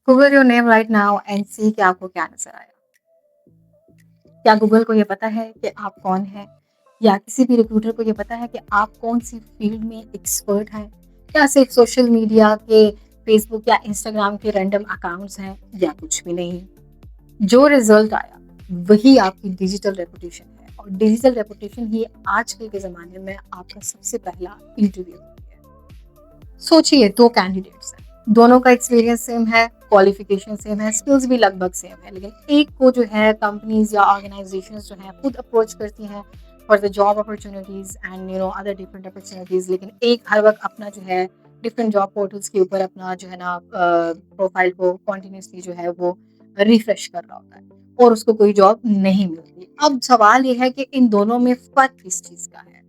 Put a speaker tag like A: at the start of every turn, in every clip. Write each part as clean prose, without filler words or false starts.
A: Google your name right now and see कि आपको क्या नज़र आया। क्या गूगल को ये पता है कि आप कौन हैं? या किसी भी रिक्रूटर को ये पता है कि आप कौन-सी फ़ील्ड में एक्सपर्ट हैं? क्या सिर्फ़ सोशल मीडिया के फ़ेसबुक या इंस्टाग्राम के रैंडम अकाउंट्स हैं या कुछ भी नहीं? जो रिज़ल्ट आया, वही आपकी डिजिटल रेपुटेशन है और डिजिटल रेपुटेशन ही आजकल के ज़माने में आपका सबसे पहला इंटरव्यू है। सोचिए 2 कैंडिडेट्स हैं, दोनों का एक्सपीरियंस सेम है, क्वालिफ़िकेशन सेम है, स्किल्स भी लगभग सेम है, लेकिन एक को जो है कंपनीज़ या ऑर्गनाइज़ेशंस जो हैं खुद अप्रोच करती हैं for the job opportunities and other different opportunities, लेकिन एक हर वक़्त अपना जो है डिफरेंट जॉब पोर्टल्स के ऊपर अपना जो है ना प्रोफ़ाइल को कंटिन्यूअसली जो है वो रिफ्रेश कर रहा होता है और उसको कोई जॉब नहीं मिलती। अब सवाल ये है कि इन दोनों में फ़र्क किस चीज़ का है?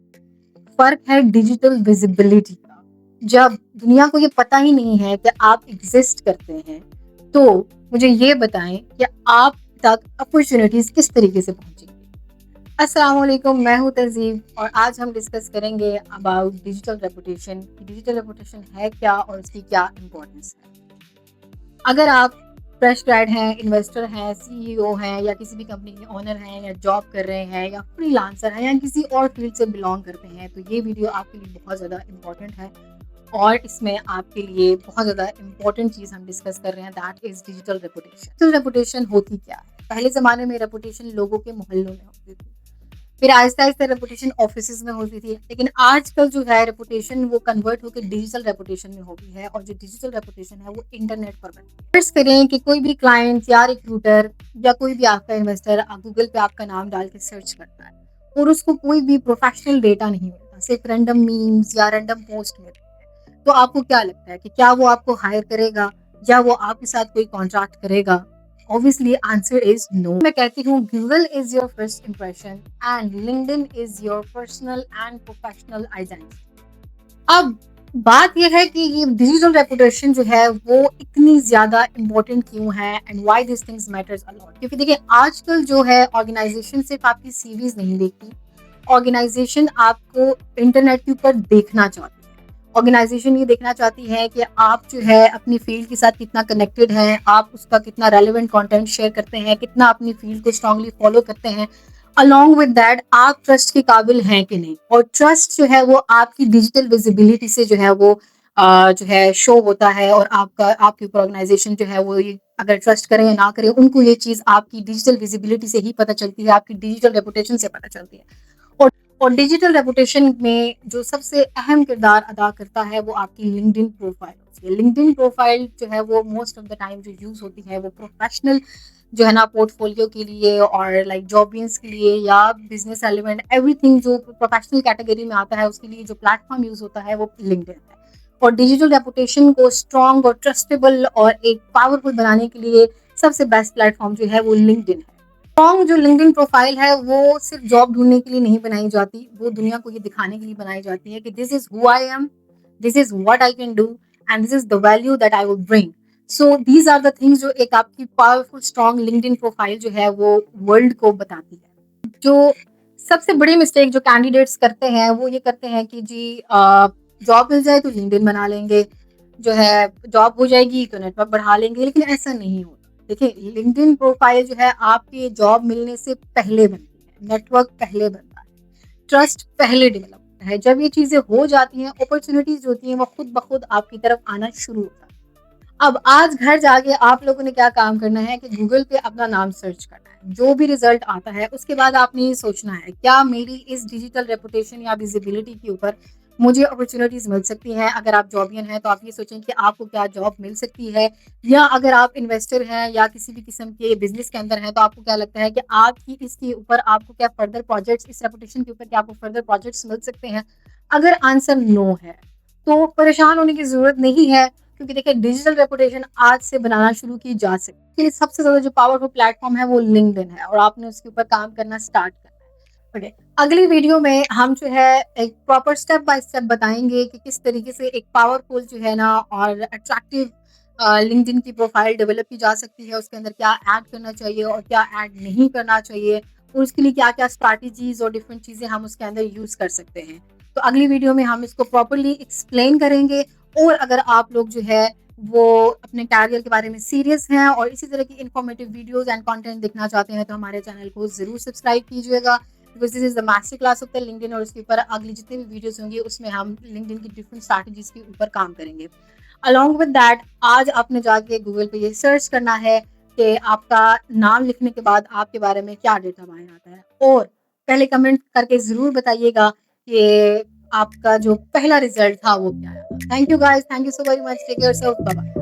A: फ़र्क है डिजिटल विज़िबिलिटी का। जब दुनिया को ये पता ही नहीं है कि आप एग्ज़िस्ट करते हैं, तो मुझे ये बताएँ कि आप तक अपॉर्च्युनिटीज़ किस तरीके से पहुँचेंगी? अस्सलाम वालेकुम, मैं हूँ तहज़ीब और आज हम डिस्कस करेंगे about digital reputation. Digital reputation है क्या और उसकी क्या इम्पोर्टेंस है? अगर आप फ्रेश ग्रेड हैं, इन्वेस्टर हैं, सीईओ हैं या किसी भी कंपनी के ओनर हैं या जॉब कर रहे हैं या फ्रीलांसर हैं या किसी और फील्ड से बिलॉन्ग करते हैं, तो ये वीडियो आपके लिए बहुत ज़्यादा इम्पोर्टेंट है और इसमें आपके लिए बहुत ज़्यादा इम्पोर्टेंट चीज़ हम डिस्कस कर रहे हैं, that is digital reputation. Digital reputation होती क्या है? पहले ज़माने में रेपुटेशन लोगों के मोहल्लों में होती थी। फिर आहिस्ता-आहिस्ता रेपुटेशन ऑफ़िसेज़ में होती थी। लेकिन आजकल जो है रेपुटेशन वो कन्वर्ट होके डिजिटल रेपुटेशन में हो गई है और जो डिजिटल रेपुटेशन है वो इंटरनेट पर बनी है। फ़र्ज़ करें कि कोई भी क्लाइंट या रिक्रूटर या कोई भी आपका इन्वेस्टर गूगल पे आपका नाम डाल के सर्च करता है और उसको कोई भी प्रोफ़ेशनल डेटा नहीं मिलता, सिर्फ़ रैंडम मीम्स या रैंडम पोस्ट मिलती है। तो आपको क्या लगता है कि क्या वो आपको हायर करेगा या वो आपके साथ कोई कॉन्ट्रैक्ट करेगा? Obviously, answer is no. मैं कहती हूँ Google is your first impression and LinkedIn is your personal and professional identity. अब बात यह है कि ये डिजिटल रेपुटेशन जो है वो इतनी ज़्यादा इम्पोर्टेंट क्यों है and why this things matters a lot, क्योंकि देखिए आजकल जो है ऑर्गेनाइजेशन सिर्फ आपकी सीवीज नहीं देखती, ऑर्गेनाइजेशन आपको इंटरनेट के ऊपर देखना चाहती है। ऑर्गेनाइजेशन ये देखना चाहती है कि आप जो है अपनी फील्ड के साथ कितना कनेक्टेड हैं, आप उसका कितना रेलेवेंट कंटेंट शेयर करते हैं, कितना अपनी फील्ड को स्ट्रांगली फॉलो करते हैं। अलोंग विद दैट आप ट्रस्ट के काबिल हैं कि नहीं, और ट्रस्ट जो है वो आपकी डिजिटल विजिबिलिटी से जो है वो जो है शो होता है और आपका आपके ऊपर ऑर्गेनाइजेशन जो है वो ये अगर ट्रस्ट करें या ना करें, उनको ये चीज़ आपकी डिजिटल विजिबिलिटी से ही पता चलती है, आपकी डिजिटल रेपुटेशन से पता चलती है। और और डिजिटल रेपुटेशन में जो सबसे अहम किरदार अदा करता है वो आपकी लिंक्डइन प्रोफाइल होती है। लिंक्डइन प्रोफाइल जो है वो मोस्ट ऑफ द टाइम जो यूज़ होती है वो प्रोफेशनल जो है ना पोर्टफोलियो के लिए और लाइक जॉबियंस के लिए या बिजनेस एलिमेंट एवरीथिंग जो प्रोफेशनल कैटेगरी में आता है उसके लिए जो प्लेटफॉर्म यूज़ होता है वो लिंक्डइन है। और डिजिटल रेपुटेशन को स्ट्रॉन्ग और ट्रस्टेबल और एक पावरफुल बनाने के लिए सबसे बेस्ट प्लेटफॉर्म जो है वो लिंक्डइन है। स्ट्रॉन्ग जो लिंक्डइन प्रोफाइल है वो सिर्फ जॉब ढूंढने के लिए नहीं बनाई जाती, वो दुनिया को ये दिखाने के लिए बनाई जाती है कि this is who I am, this is what I can do and this is the value that I will bring. So these are the things जो एक आपकी पावरफुल स्ट्रॉन्ग लिंक्डइन प्रोफाइल जो है वो वर्ल्ड को बताती है। जो सबसे बड़ी मिस्टेक जो कैंडिडेट्स करते हैं वो ये करते हैं कि जी जॉब मिल जाए तो लिंक्डइन बना लेंगे, जो है जॉब हो जाएगी तो नेटवर्क बढ़ा लेंगे, लेकिन ऐसा नहीं होता। देखिए लिंक्डइन प्रोफाइल जो है आपके जॉब मिलने से पहले बनती है, नेटवर्क पहले बनता है, ट्रस्ट पहले डेवलप होता है। जब ये चीज़ें हो जाती हैं अपॉर्चुनिटीज होती हैं वो खुद ब खुद आपकी तरफ आना शुरू होता है। अब आज घर जाके आप लोगों ने क्या काम करना है कि गूगल पे अपना नाम सर्च करना है, जो भी रिजल्ट आता है उसके बाद आपने ये सोचना है क्या मेरी इस डिजिटल रेपुटेशन या विजिबिलिटी के ऊपर मुझे अपॉर्चुनिटीज मिल सकती हैं। अगर आप जॉबियन हैं तो आप ये सोचें कि आपको क्या जॉब मिल सकती है, या अगर आप इन्वेस्टर हैं या किसी भी किस्म के बिजनेस के अंदर हैं तो आपको क्या लगता है कि आपकी इसके ऊपर आपको क्या फर्दर प्रोजेक्ट्स, इस रेपुटेशन के ऊपर क्या आपको फर्दर प्रोजेक्ट्स मिल सकते हैं। अगर आंसर नो है तो परेशान होने की जरूरत नहीं है, क्योंकि देखिए डिजिटल रेपुटेशन आज से बनाना शुरू की जा सकती है। सबसे ज्यादा जो पावरफुल प्लेटफॉर्म है वो लिंक्डइन है और आपने उसके ऊपर काम करना स्टार्ट करना है। ओके, अगली वीडियो में हम जो है एक प्रॉपर स्टेप बाय स्टेप बताएंगे कि किस तरीके से एक पावरफुल जो है ना और अट्रैक्टिव लिंक्डइन की प्रोफाइल डेवलप की जा सकती है, उसके अंदर क्या ऐड करना चाहिए और क्या ऐड नहीं करना चाहिए, और उसके लिए क्या क्या स्ट्रैटेजीज और डिफरेंट चीज़ें हम उसके अंदर यूज़ कर सकते हैं। तो अगली वीडियो में हम इसको प्रॉपरली एक्सप्लेन करेंगे। और अगर आप लोग जो है वो अपने कैरियर के बारे में सीरियस हैं और इसी तरह की इन्फॉर्मेटिव वीडियोस एंड कंटेंट देखना चाहते हैं तो हमारे चैनल को ज़रूर सब्सक्राइब कीजिएगा, because this is the master class of the LinkedIn और उसके ऊपर अगली जितने भी वीडियोस होंगे उसमें हम लिंक्डइन की डिफरेंट स्ट्रैटेजीज के ऊपर काम करेंगे। अलॉन्ग विद दैट आज आपने जाके गूगल पे ये सर्च करना है कि आपका नाम लिखने के बाद आपके बारे में क्या डेटा बाहर आता है, और पहले कमेंट करके ज़रूर बताइएगा कि आपका जो पहला रिजल्ट था वो क्या आया था। Thank you guys, thank you so very much, take care yourself, bye bye.